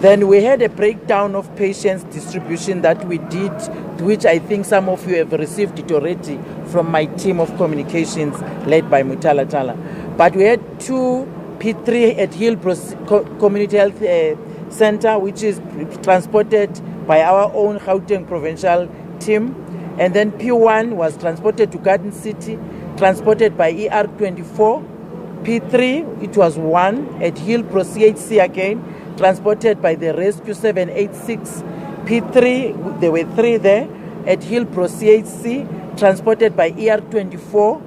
Then we had a breakdown of patients distribution that we did, which I think some of you have received it already from my team of communications led by Mutala Tala. But we had 2 P3 at Hillbrow Community Health Center, which is transported by our own Gauteng provincial team. And then P1 was transported to Garden City, transported by ER24. P3, it was 1 at Hillbrow CHC again, transported by the Rescue 786. P3, there were 3 there at Hillbrow CHC, transported by ER24.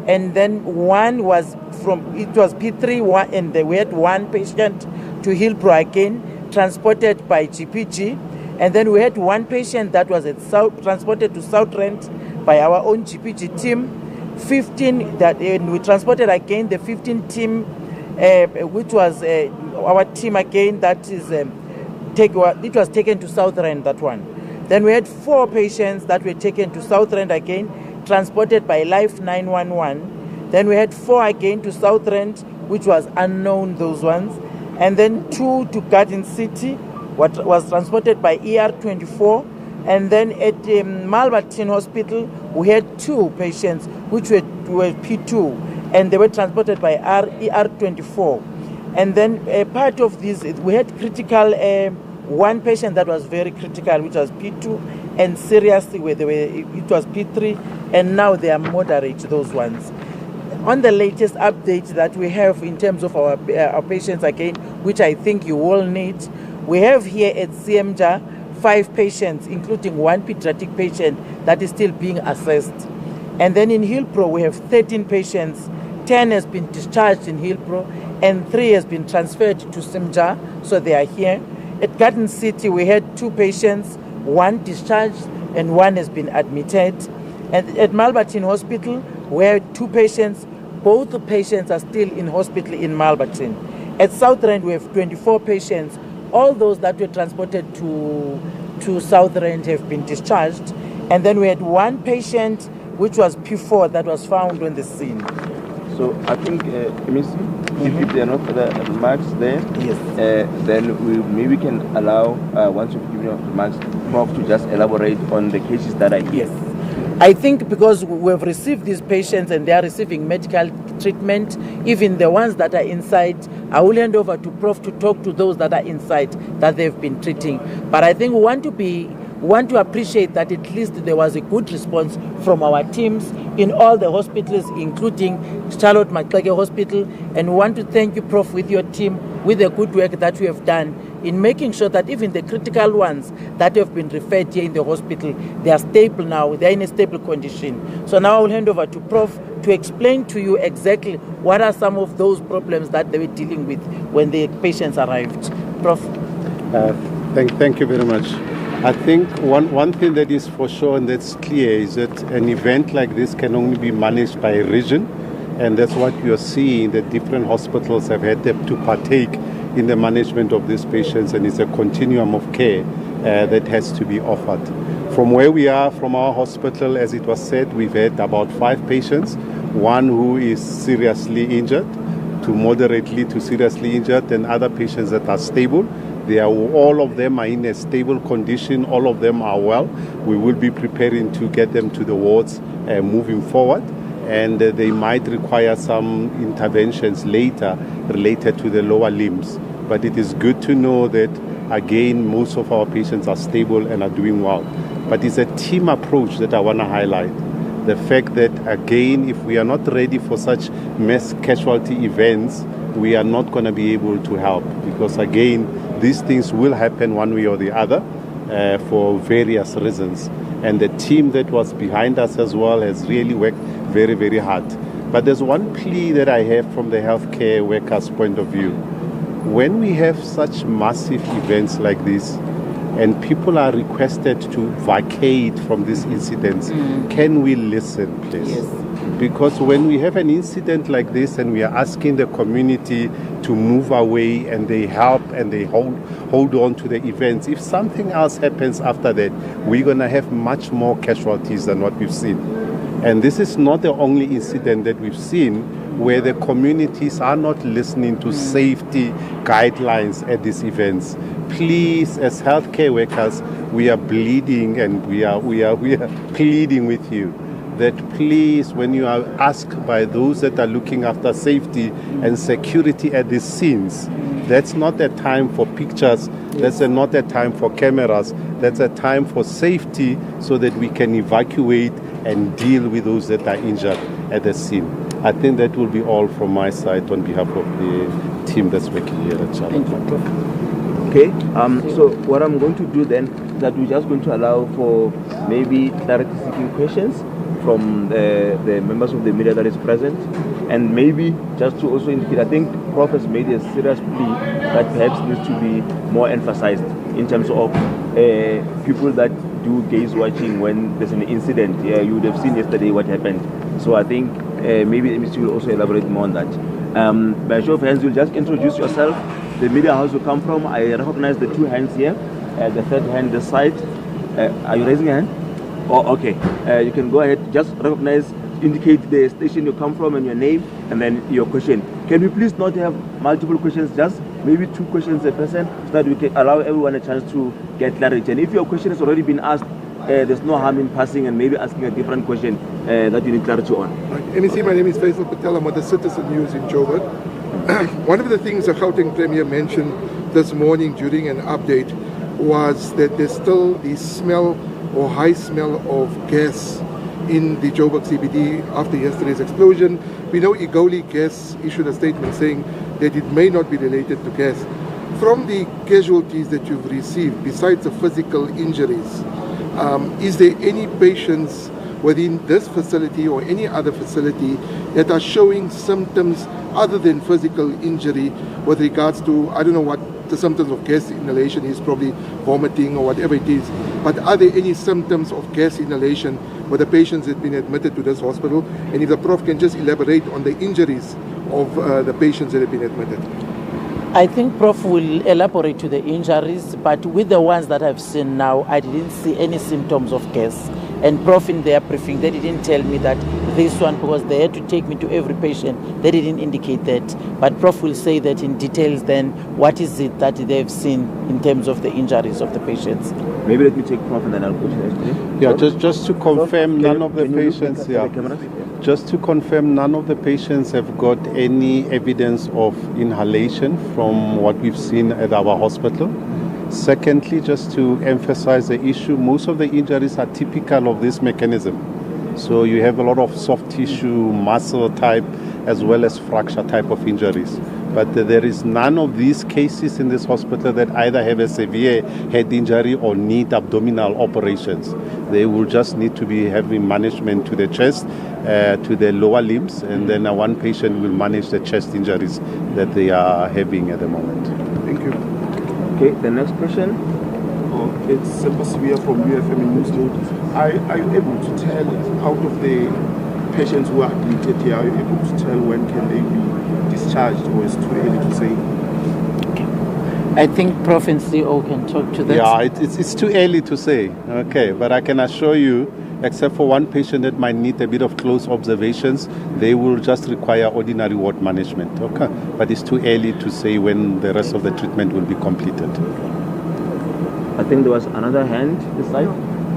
And then 1 was it was P3, 1, and we had 1 patient to Hillbrow again, transported by GPG. And then we had 1 patient that was transported to South Rand by our own GPG team. 15 that we transported again, the 15 team, which was our team again, that is, it was taken to South Rand, that one. Then we had 4 patients that were taken to South Rand again, transported by Life 911. Then we had 4 again to South Rand, which was unknown, those ones. And then 2 to Garden City, what was transported by ER24. And then at Malbertin Hospital, we had 2 patients, which were P2, and they were transported by ER24. And then part of this, we had critical, 1 patient that was very critical, which was P2, and seriously, it was P3, and now they are moderate, those ones. On the latest update that we have in terms of our patients again, which I think you all need, we have here at CMJA 5 patients, including 1 pediatric patient that is still being assessed. And then in Hillbrow, we have 13 patients. 10 has been discharged in Hillbrow, and 3 has been transferred to CMJA, so they are here. At Garden City, we had 2 patients, 1 discharged, and 1 has been admitted. And at Malbertin Hospital, we had 2 patients. Both the patients are still in hospital in Malbertin. At South Rand, we have 24 patients. All those that were transported to South Rand have been discharged. And then we had 1 patient, which was P4, that was found on the scene. So I think, if there are no further remarks there, yes. Then we maybe can allow, once you've given your remarks, Prof, to just elaborate on the cases that are here. Yes. I think because we have received these patients and they are receiving medical treatment, even the ones that are inside, I will hand over to Prof to talk to those that are inside that they've been treating. But I think we want to appreciate that at least there was a good response from our teams in all the hospitals, including Charlotte Maxeke Hospital. And we want to thank you, Prof, with your team, with the good work that we have done in making sure that even the critical ones that have been referred here in the hospital, they are stable now, they are in a stable condition. So now I will hand over to Prof to explain to you exactly what are some of those problems that they were dealing with when the patients arrived. Prof. Thank you very much. I think one thing that is for sure and that's clear is that an event like this can only be managed by a region, and that's what you're seeing, that different hospitals have had to partake in the management of these patients, and it's a continuum of care that has to be offered. From where we are, from our hospital, as it was said, we've had about 5 patients, 1 who is seriously injured, to moderately to seriously injured, and other patients that are stable. All of them are in a stable condition, all of them are well. We will be preparing to get them to the wards moving forward, and they might require some interventions later related to the lower limbs. But it is good to know that, again, most of our patients are stable and are doing well. But it's a team approach that I want to highlight. The fact that, again, if we are not ready for such mass casualty events, we are not going to be able to help, because, again, these things will happen one way or the other for various reasons. And the team that was behind us as well has really worked very, very hard. But there's one plea that I have from the healthcare workers' point of view. When we have such massive events like this, and people are requested to vacate from these incidents, can we listen, please? Yes. Because when we have an incident like this and we are asking the community to move away and they help and they hold on to the events, if something else happens after that, we're going to have much more casualties than what we've seen. And this is not the only incident that we've seen where the communities are not listening to safety guidelines at these events. Please, as healthcare workers, we are bleeding and we are pleading with you that please, when you are asked by those that are looking after safety and security at these scenes, that's not a time for pictures, that's not a time for cameras, that's a time for safety so that we can evacuate and deal with those that are injured at the scene. I think that will be all from my side on behalf of the team that's working here at Charlotte. Okay, so what I'm going to do then is that we're just going to allow for maybe clarity-seeking questions from the members of the media that is present, and maybe just to also indicate, I think Prof has made a serious plea that perhaps needs to be more emphasized in terms of people that do gaze watching when there's an incident. Yeah, you would have seen yesterday what happened. So I think maybe the ministry will also elaborate more on that. By show of hands, you'll just introduce yourself, the media house you come from. I recognize the two hands here, the third hand this side. Are you raising a hand? Oh, okay. You can go ahead, just recognize, indicate the station you come from and your name, and then your question. Can we please not have multiple questions, just maybe 2 questions a person, so that we can allow everyone a chance to get clarity. And if your question has already been asked, there's no harm in passing and maybe asking a different question that you need clarity on. MEC, my name is Faisal Patel. I'm with the Citizen News in Joburg. One of the things the Gauteng Premier mentioned this morning during an update was that there's still the smell or high smell of gas in the Joburg CBD after yesterday's explosion. We know EgoliGas issued a statement saying that it may not be related to gas. From the casualties that you've received, besides the physical injuries, is there any patients within this facility or any other facility that are showing symptoms other than physical injury with regards to, I don't know what the symptoms of gas inhalation is, probably vomiting or whatever it is, but are there any symptoms of gas inhalation with the patients that have been admitted to this hospital? And if the Prof can just elaborate on the injuries of the patients that have been admitted. I think Prof will elaborate to the injuries, but with the ones that I've seen now, I didn't see any symptoms of gas. And Prof in their briefing, they didn't tell me that this one, because they had to take me to every patient, they didn't indicate that. But Prof will say that in details then, what is it that they've seen in terms of the injuries of the patients. Maybe let me take Prof and then I'll question. Yeah, just to confirm, none of the patients, just to confirm, none of the patients have got any evidence of inhalation from what we've seen at our hospital. Secondly, just to emphasize the issue, most of the injuries are typical of this mechanism. So you have a lot of soft tissue, muscle type, as well as fracture type of injuries. But there is none of these cases in this hospital that either have a severe head injury or need abdominal operations. They will just need to be having management to the chest, to the lower limbs, and then one patient will manage the chest injuries that they are having at the moment. Thank you. Okay, the next question. It's Sebasibia from UFM in Newtown. Are you able to tell, out of the patients who are admitted here, are you able to tell when can they be discharged, or is it too early to say? I think Prof and CEO can talk to that. Yeah, it's too early to say, okay, but I can assure you, except for one patient that might need a bit of close observations, they will just require ordinary ward management, okay? But it's too early to say when the rest of the treatment will be completed. I think there was another hand this side.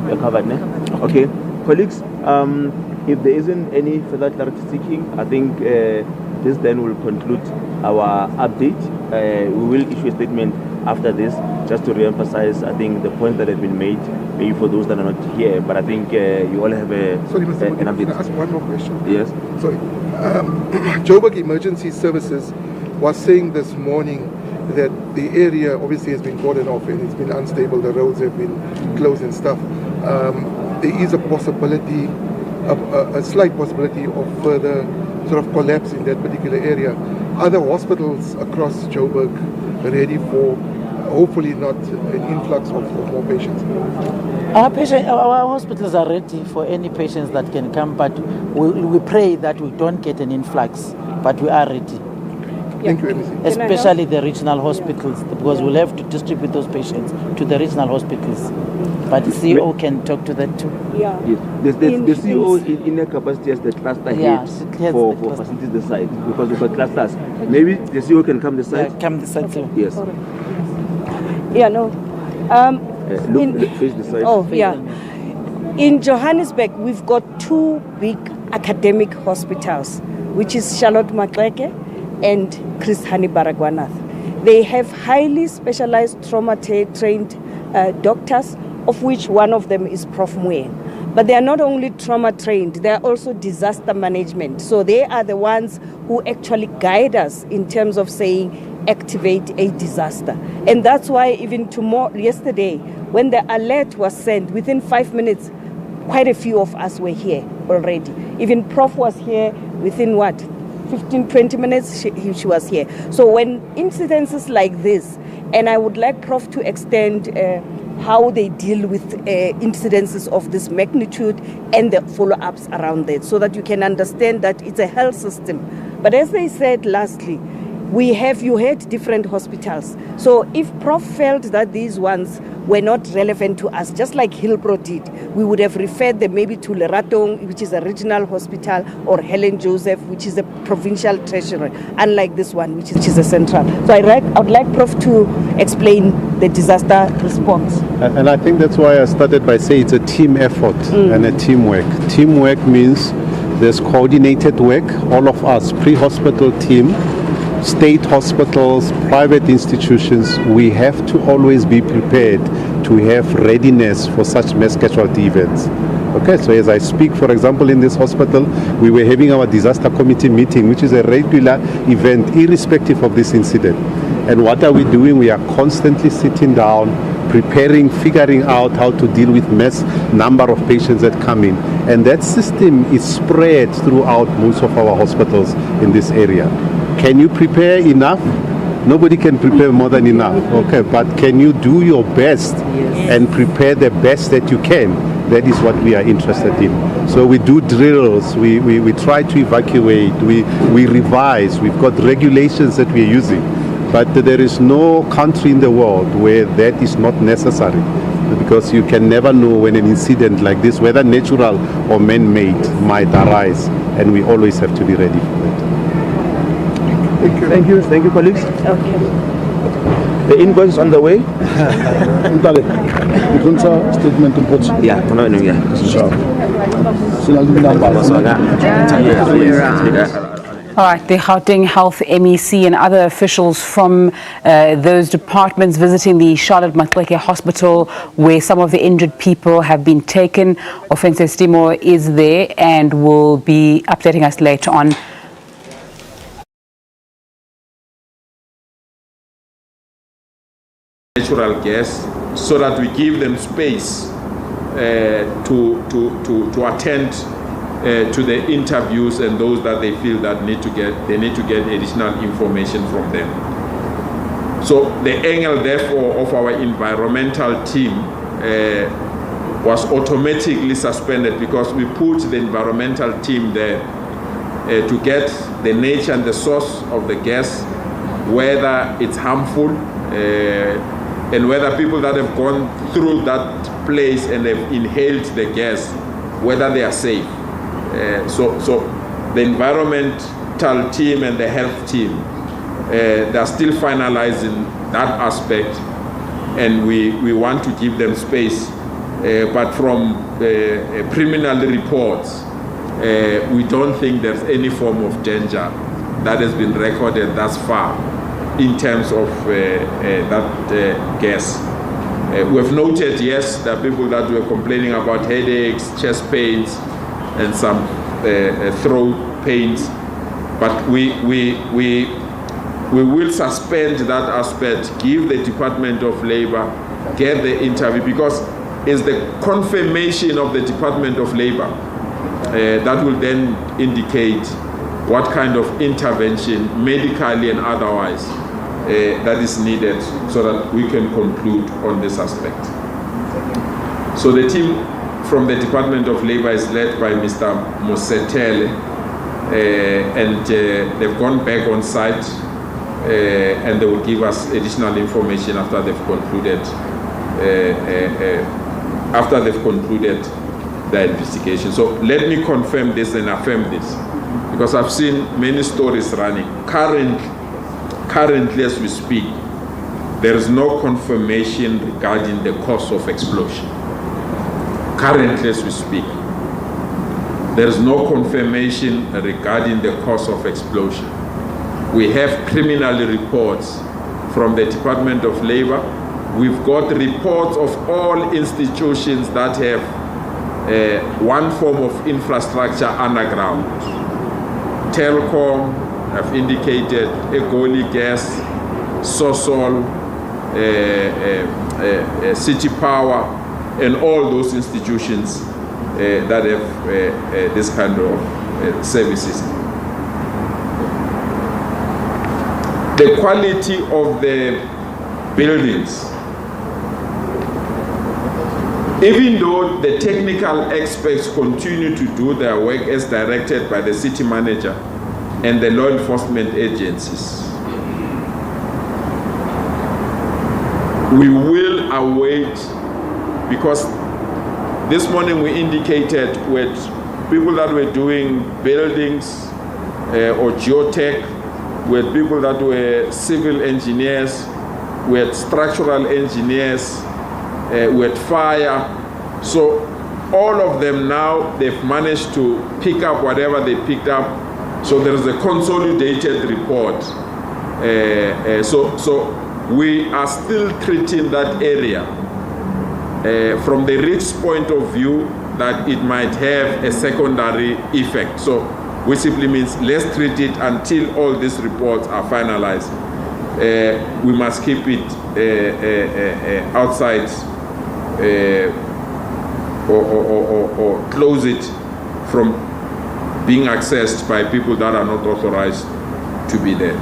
You're covered now. Okay, colleagues, if there isn't any further clarity seeking, I think this then will conclude our update. We will issue a statement after this, just to re-emphasize, I think, the points that have been made, maybe for those that are not here, but I think you all have Sorry, Mr. an update. Can I ask one more question? Yes. Sorry. Joburg Emergency Services was saying this morning that the area obviously has been cordoned off and it's been unstable, the roads have been closed and stuff. There is a possibility, a slight possibility of further sort of collapse in that particular area. Are the hospitals across Joburg ready for, hopefully not an influx of more patients? Our hospitals are ready for any patients that can come, but we pray that we don't get an influx, but we are ready. Thank you, MEC. Especially the regional hospitals, because we'll have to distribute those patients to the regional hospitals. But the CEO can talk to that too. Yeah. Yes. The CEO in a capacity as the cluster head for facilities the site, because we've got clusters. Maybe the CEO can come the site. Yeah, come the site too. Yes. Yeah, no. Face the site. Oh, yeah. In Johannesburg, we've got 2 big academic hospitals, which is Charlotte Maxeke and Chris Hani Baragwanath. They have highly specialized trauma-trained doctors, of which one of them is Prof. Muen. But they are not only trauma-trained, they are also disaster management. So they are the ones who actually guide us in terms of saying, activate a disaster. And that's why even yesterday, when the alert was sent, within 5 minutes, quite a few of us were here already. Even Prof was here within 15, 20 minutes, she was here. So when incidences like this, and I would like Prof to extend how they deal with incidences of this magnitude and the follow-ups around that, so that you can understand that it's a health system. But as they said lastly, you had different hospitals. So if Prof felt that these ones were not relevant to us, just like Hillbrow did, we would have referred them maybe to Leratong, which is a regional hospital, or Helen Joseph, which is a provincial treasury, unlike this one, which is a central. So I would like Prof to explain the disaster response. And I think that's why I started by saying it's a team effort and a teamwork. Teamwork means there's coordinated work. All of us, pre-hospital team, state hospitals, private institutions, we have to always be prepared to have readiness for such mass casualty events. Okay, so as I speak, for example, in this hospital, we were having our disaster committee meeting, which is a regular event, irrespective of this incident. And what are we doing? We are constantly sitting down, preparing, figuring out how to deal with mass number of patients that come in. And that system is spread throughout most of our hospitals in this area. Can you prepare enough? Nobody can prepare more than enough. Okay, but can you do your best and prepare the best that you can? That is what we are interested in. So we do drills, we try to evacuate, we revise, we've got regulations that we are using. But there is no country in the world where that is not necessary, because you can never know when an incident like this, whether natural or man-made, might arise, and we always have to be ready for that. Thank you, colleagues. Okay. The invoice is on the way. Statement important. Yeah, All right, the Gauteng Health MEC and other officials from those departments visiting the Charlotte Maxeke Hospital, where some of the injured people have been taken. Offensive Stimo is there and will be updating us later on. Natural gas, so that we give them space to attend to the interviews and those that they feel that need to get additional information from them. So the angle, therefore, of our environmental team was automatically suspended, because we put the environmental team there to get the nature and the source of the gas, whether it's harmful, and whether people that have gone through that place and have inhaled the gas, whether they are safe. So the environmental team and the health team, they are still finalizing that aspect, and we want to give them space. But from preliminary reports, we don't think there's any form of danger that has been recorded thus far in terms of that gas. We have noted, yes, there are people that were complaining about headaches, chest pains, and some throat pains, but we will suspend that aspect, give the Department of Labor, get the interview, because it's the confirmation of the Department of Labor that will then indicate what kind of intervention, medically and otherwise, that is needed, so that we can conclude on this aspect. So the team from the Department of Labor is led by Mr. Mosetele, and they've gone back on site and they will give us additional information after they've concluded their investigation. So let me confirm this and affirm this, because I've seen many stories running. Currently as we speak, there is no confirmation regarding the cause of explosion. Currently as we speak, there is no confirmation regarding the cause of explosion. We have criminal reports from the Department of Labor. We've got reports of all institutions that have one form of infrastructure underground. Telkom, I've indicated, EgoliGas, Sosol, City Power, and all those institutions that have this kind of services. The quality of the buildings, even though the technical experts continue to do their work as directed by the city manager and the law enforcement agencies, we will await, because this morning we indicated with people that were doing buildings or geotech, with people that were civil engineers, with structural engineers, with fire. So all of them now, they've managed to pick up whatever they picked up. So there is a consolidated report. So we are still treating that area from the risk point of view that it might have a secondary effect. So which simply means let's treat it until all these reports are finalized. We must keep it outside or close it from being accessed by people that are not authorized to be there.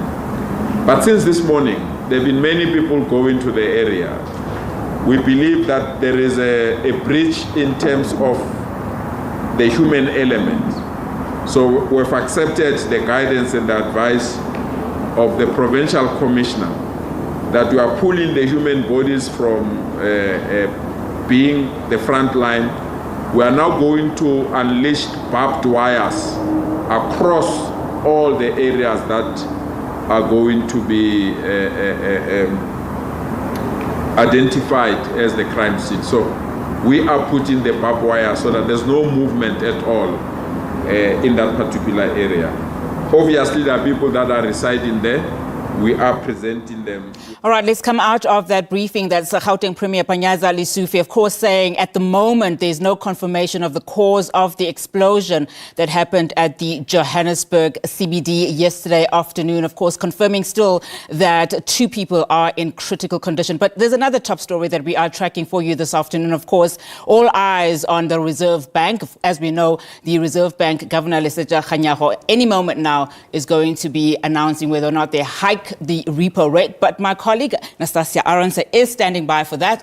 But since this morning, there have been many people going to the area. We believe that there is a breach in terms of the human element. So we've accepted the guidance and the advice of the provincial commissioner that we are pulling the human bodies from being the front line. We are now going to unleash barbed wires across all the areas that are going to be identified as the crime scene. So we are putting the barbed wire so that there's no movement at all in that particular area. Obviously, there are people that are residing there. We are presenting them. All right, let's come out of that briefing. That's Gauteng Premier Panyaza Lesufi, of course, saying at the moment there's no confirmation of the cause of the explosion that happened at the Johannesburg CBD yesterday afternoon. Of course, confirming still that 2 people are in critical condition. But there's another top story that we are tracking for you this afternoon. Of course, all eyes on the Reserve Bank. As we know, the Reserve Bank Governor Lesetja Kganyago any moment now is going to be announcing whether or not they hike the repo rate. But my colleague Nastasia Aronsa is standing by for that.